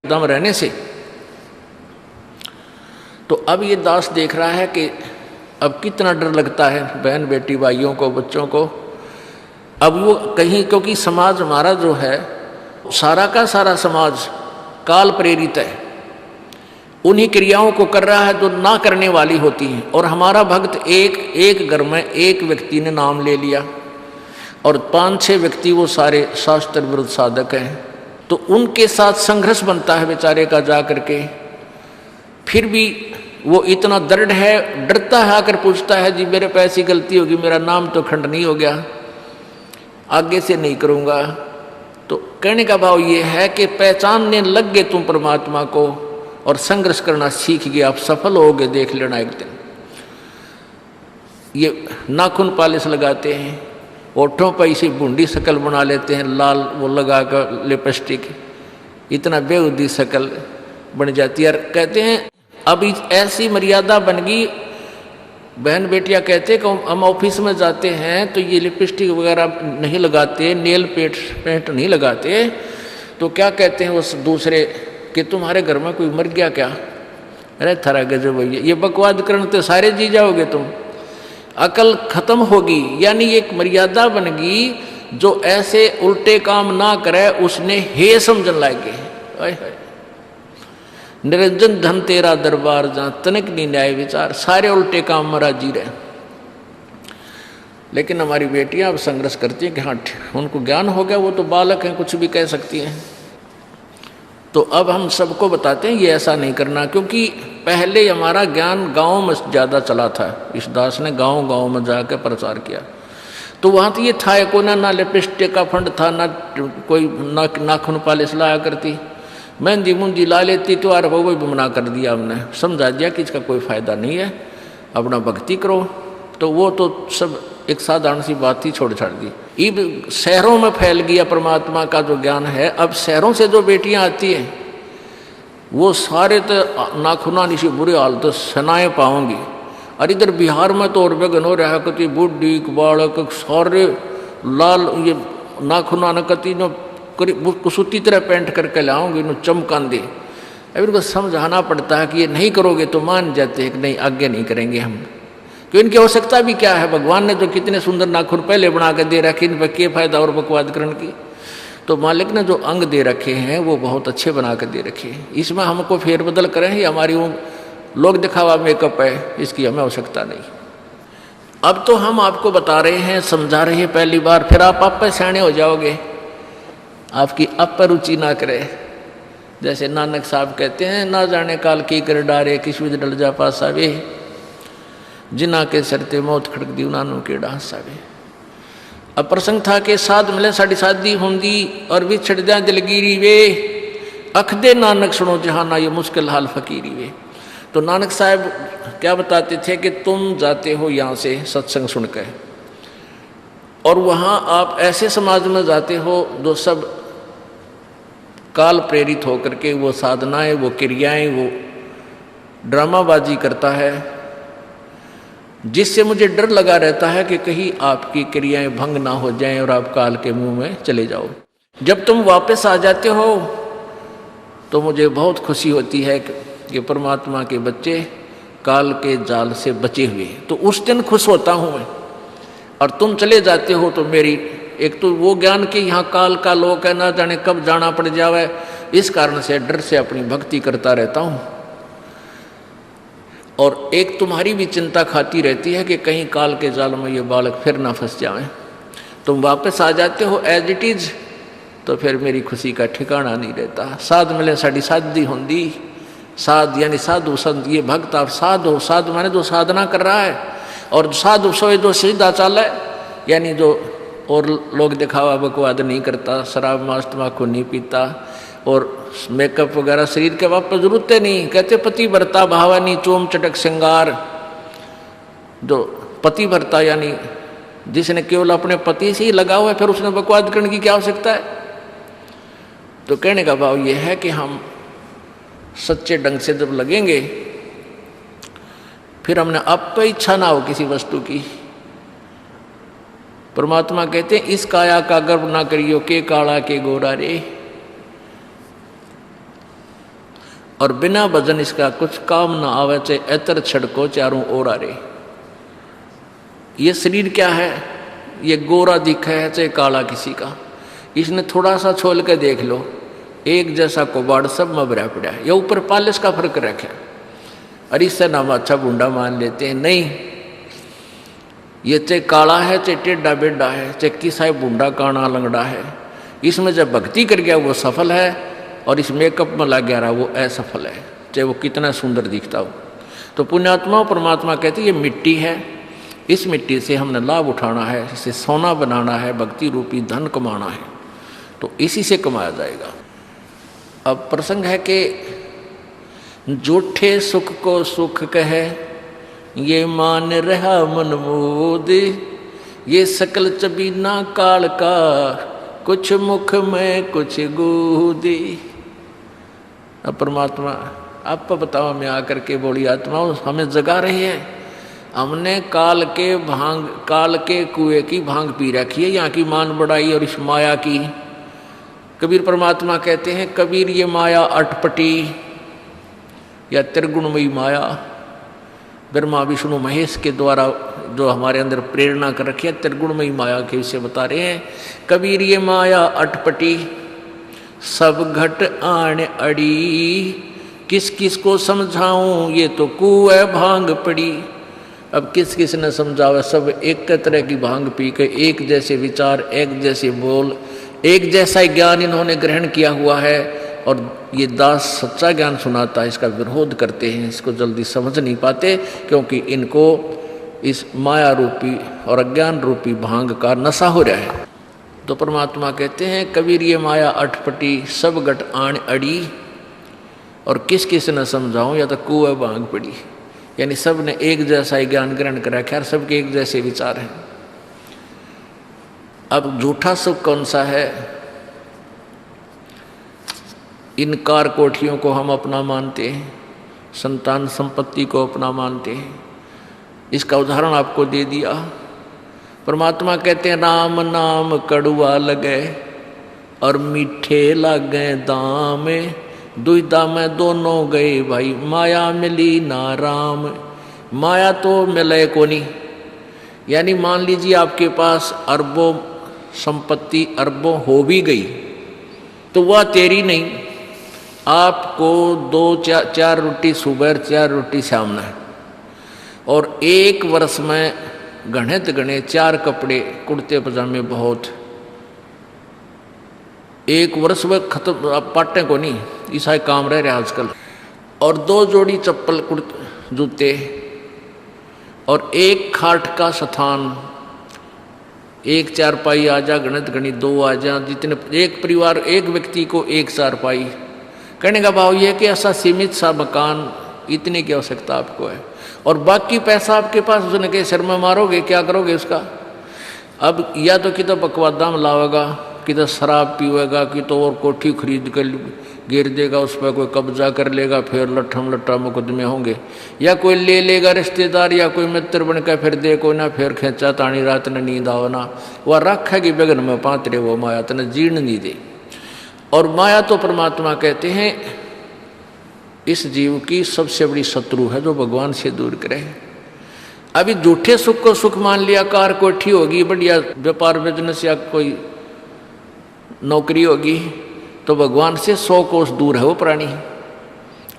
दम रहने से। तो अब ये दास देख रहा है कि अब कितना डर लगता है बहन बेटी भाइयों को, बच्चों को। अब वो कहीं, क्योंकि समाज हमारा जो है सारा का सारा समाज काल प्रेरित है, उन्हीं क्रियाओं को कर रहा है जो ना करने वाली होती हैं। और हमारा भक्त एक घर में एक व्यक्ति ने नाम ले लिया और 5-6 व्यक्ति वो सारे शास्त्र विरुद्ध साधक हैं, तो उनके साथ संघर्ष बनता है बेचारे का जा करके। फिर भी वो इतना दृढ़ है, डरता है, आकर पूछता है जी मेरे पे ऐसी गलती होगी, मेरा नाम तो खंडनी हो गया, आगे से नहीं करूँगा। तो कहने का भाव ये है कि पहचानने लग गए तुम परमात्मा को और संघर्ष करना सीख गए, आप सफल होगे, देख लेना एक दिन। ये नाखून पालिश लगाते हैं, ओठों पर इसी बूंदी शकल बना लेते हैं, लाल वो लगा कर लिपस्टिक, इतना बेहुदी शकल बन जाती है। कहते हैं अब ऐसी मर्यादा बन गई, बहन बेटियां कहते हैं कि हम ऑफिस में जाते हैं तो ये लिपस्टिक वगैरह नहीं लगाते, नेल पेंट नहीं लगाते, तो क्या कहते हैं उस दूसरे कि तुम्हारे घर में कोई मर गया क्या? अरे थारा गजब भैया, ये बकवाद करने तो सारे जी जाओगे तुम, अकल खत्म होगी। यानी एक मर्यादा बन गई, जो ऐसे उल्टे काम ना करे उसने हे समझन लागे। निरंजन धन तेरा दरबार जहां तनिक नहीं न्याय विचार, सारे उल्टे काम में राजी रहे। लेकिन हमारी बेटियां अब संघर्ष करती हैं कि हाँ उनको ज्ञान हो गया, वो तो बालक हैं, कुछ भी कह सकती हैं। तो अब हम सबको बताते हैं ये ऐसा नहीं करना, क्योंकि पहले हमारा ज्ञान गांव में ज़्यादा चला था। इस दास ने गांव में जाकर प्रचार किया, तो वहाँ तो ये था को ना लिपस्टिक का फंड था, ना कोई नाखून पालिश लाया करती, मेहंदी मुंदी ला लेती, तो यार वो भी मना कर दिया हमने, समझा दिया कि इसका कोई फ़ायदा नहीं है, अपना भक्ति करो। तो वो तो सब एक साधारण सी बात ही छोड़ छाड़ दी। अब शहरों में फैल गया परमात्मा का जो ज्ञान है। अब शहरों से जो बेटियां आती हैं वो सारे तो नाखुना नीचे बुरे हाल तो सनाए पाओगी। और इधर बिहार में तो और बेगन हो रहा है, कति बुढ़ी बालक सारे लाल ये नाखुना न कति न कुसूती तरह पेंट करके लाओगे, न चमकान दे। अब इनको समझाना पड़ता है कि ये नहीं करोगे तो मान जाते हैं कि नहीं आगे नहीं करेंगे हम, क्योंकि इनकी आवश्यकता भी क्या है। भगवान ने तो कितने सुंदर नाखून पहले बना कर दे रखे, इन पर क्या फायदा और बकवाद करने की। तो मालिक ने जो अंग दे रखे हैं वो बहुत अच्छे बना कर दे रखे हैं, इसमें हमको फेरबदल करें, ये हमारी वो लोग दिखावा मेकअप है, इसकी हमें आवश्यकता नहीं। अब तो हम आपको बता रहे हैं, समझा रहे हैं पहली बार, फिर आप पे सियाने हो जाओगे, आपकी अब पर रुचि ना करे। जैसे नानक साहब कहते हैं, ना जाने काल की कर डारे किस विध डल जा पासा वे, जिना के सरते मौत खड़क दी उन्होंने के डांसा वे। अब प्रसंग था कि साध मिले साड़ी शादी होंगी और भी छड़ जा दिलगिरी वे, अख दे नानक सुनो जहाना ये मुश्किल हाल फकीरी वे। तो नानक साहब क्या बताते थे कि तुम जाते हो यहाँ से सत्संग सुनकर, और वहाँ आप ऐसे समाज में जाते हो जो सब काल प्रेरित होकर के वो साधनाएं, वो क्रियाएं, वो ड्रामाबाजी करता है, जिससे मुझे डर लगा रहता है कि कहीं आपकी क्रियाएं भंग ना हो जाएं और आप काल के मुंह में चले जाओ। जब तुम वापस आ जाते हो तो मुझे बहुत खुशी होती है कि परमात्मा के बच्चे काल के जाल से बचे हुए, तो उस दिन खुश होता हूँ मैं। और तुम चले जाते हो तो मेरी एक तो वो ज्ञान कि यहाँ काल का लोक है, ना जाने कब जाना पड़ जावे, इस कारण से डर से अपनी भक्ति करता रहता हूँ। और एक तुम्हारी भी चिंता खाती रहती है कि कहीं काल के जाल में ये बालक फिर ना फंस जाए। तुम वापस आ जाते हो एज इट इज, तो फिर मेरी खुशी का ठिकाना नहीं रहता। साध मिले साड़ी शादी होंगी, साध यानी साधु संत, ये भक्त आप साध हो, साध माने जो साधना कर रहा है, और साधु सोए जो सीधा चाल है, यानी जो और लोग दिखावा बकवाद नहीं करता, शराब मांस तम्बाकू नहीं पीता, और मेकअप वगैरह शरीर के वापस जरूरत नहीं। कहते पति भरता भावानी चोम चटक श्रृंगार, जो पति भरता यानी जिसने केवल अपने पति से ही लगा हुआ है, फिर उसने बकवाद करने की क्या आवश्यकता है। तो कहने का भाव यह है कि हम सच्चे ढंग से जब लगेंगे, फिर हमने अब तो इच्छा ना हो किसी वस्तु की। परमात्मा कहते हैं इस काया का गर्व ना करियो के काला के गोरा रे। और बिना भजन इसका कुछ काम ना आवे, चाहे एतर छड़को चारों ओर आ रे। ये शरीर क्या है, ये गोरा दिखा है चाहे काला किसी का, इसने थोड़ा सा छोल के देख लो, एक जैसा कुबाड़ सब में भरा पड़ा है। या ऊपर पालिश का फर्क रखे, और इससे नाम अच्छा बूंदा मान लेते हैं। नहीं, ये चाहे काला है चाहे टेढ़ा बेढ़ा है, चाहे किसा है बूंदा काना लंगड़ा है, इसमें जब भक्ति कर गया वो सफल है, और इस मेकअप में लग गया रहा वो असफल है, चाहे वो कितना सुंदर दिखता हो। तो पुण्यात्मा परमात्मा कहते ये मिट्टी है, इस मिट्टी से हमने लाभ उठाना है, इसे सोना बनाना है, भक्ति रूपी धन कमाना है, तो इसी से कमाया जाएगा। अब प्रसंग है कि झूठे सुख को सुख कहे, ये मान रहा मन मोद, ये सकल चबीना काल का, कुछ मुख में कुछ गोदी। अब परमात्मा आप बताओ, मैं आकर के बोली आत्मा हमें जगा रही है, हमने काल के कुएं की भांग पी रखी है, यहाँ की मान बढ़ाई और इस माया की। कबीर परमात्मा कहते हैं, कबीर ये माया अटपटी या त्रिगुणमयी माया, ब्रह्मा विष्णु महेश के द्वारा जो हमारे अंदर प्रेरणा कर रखी है, त्रिगुणमयी माया के विषय बता रहे हैं। कबीर ये माया अटपटी, सब घट आण अड़ी, किस किस को समझाऊं, ये तो कुएं भांग पड़ी। अब किस किस ने समझावा, सब एक तरह की भांग पी के एक जैसे विचार, एक जैसे बोल, एक जैसा ज्ञान इन्होंने ग्रहण किया हुआ है, और ये दास सच्चा ज्ञान सुनाता है, इसका विरोध करते हैं, इसको जल्दी समझ नहीं पाते, क्योंकि इनको इस माया रूपी और अज्ञान रूपी भांग का नशा हो रहा है। तो परमात्मा कहते हैं, कबीर ये माया अटपटी, सब घट आण अड़ी, और किस किस न समझाऊं, या तो कुएं भांग पड़ी, यानी सब ने एक जैसा ही ज्ञान ग्रहण कर रखा है, सबके एक जैसे विचार हैं। अब झूठा सुख कौन सा है, इन कार कोठियों को हम अपना मानते हैं, संतान संपत्ति को अपना मानते हैं। इसका उदाहरण आपको दे दिया। परमात्मा कहते हैं, राम नाम कड़ुआ लगे और मीठे लागे दाम, दुविधा में दोनों गए भाई, माया मिली ना राम। माया तो मिले को नहीं, यानी मान लीजिए आपके पास अरबों संपत्ति अरबों हो भी गई, तो वह तेरी नहीं। आपको 2-4 रोटी सुबह 4 रोटी शाम है, और एक वर्ष में गणे 4 कपड़े कुर्ते पजामे बहुत, एक वर्ष में खत्म। आप पाटे को नहीं, ऐसा काम रह रहा आजकल। और 2 जोड़ी चप्पल कुर्ते जूते, और एक खाट का स्थान, एक चारपाई आ जा, गणी 2 आ जा, जितने एक परिवार एक व्यक्ति को एक चारपाई। कहने का भाव यह कि ऐसा सीमित सा मकान, इतने की आवश्यकता आपको है, और बाकी पैसा आपके पास उसने के सिर में मारोगे, क्या करोगे उसका? अब या तो कि तो बकवादा में लावेगा, कि तो शराब पीवेगा, कि तो और कोठी खरीद कर गिर देगा, उस पर कोई कब्जा कर लेगा, फिर लट्ठा मुकदमे होंगे, या कोई ले लेगा रिश्तेदार या कोई मित्र बन कर फिर देखो ना, फिर खेचा तानी रात न नींद आओ ना, वह रखेगी बेगन में पातरे, वो माया तने जीर्ण नहीं दे। और माया तो परमात्मा कहते हैं इस जीव की सबसे बड़ी शत्रु है, जो भगवान से दूर करे। अभी झूठे सुख को सुख मान लिया, कार कोठी होगी, बढ़िया व्यापार बिजनेस या कोई नौकरी होगी, तो भगवान से 100 कोस दूर है वो प्राणी।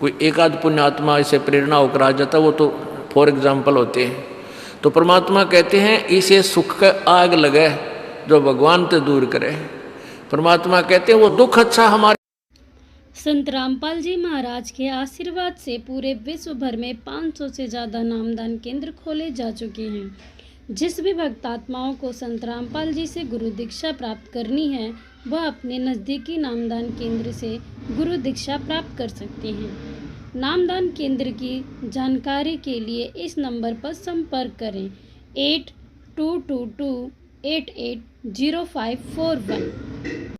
कोई एक आध पुण्यात्मा इसे प्रेरणा होकर आ जाता, वो तो फॉर एग्जाम्पल होते हैं। तो परमात्मा कहते हैं इसे सुख का आग लगे जो भगवान से दूर करे। परमात्मा कहते हैं वो दुख अच्छा हमारे। संत रामपाल जी महाराज के आशीर्वाद से पूरे विश्व भर में 500 से ज़्यादा नामदान केंद्र खोले जा चुके हैं। जिस भी भक्तात्माओं को संत रामपाल जी से गुरु दीक्षा प्राप्त करनी है, वह अपने नज़दीकी नामदान केंद्र से गुरु दीक्षा प्राप्त कर सकते हैं। नामदान केंद्र की जानकारी के लिए इस नंबर पर संपर्क करें 8222880541।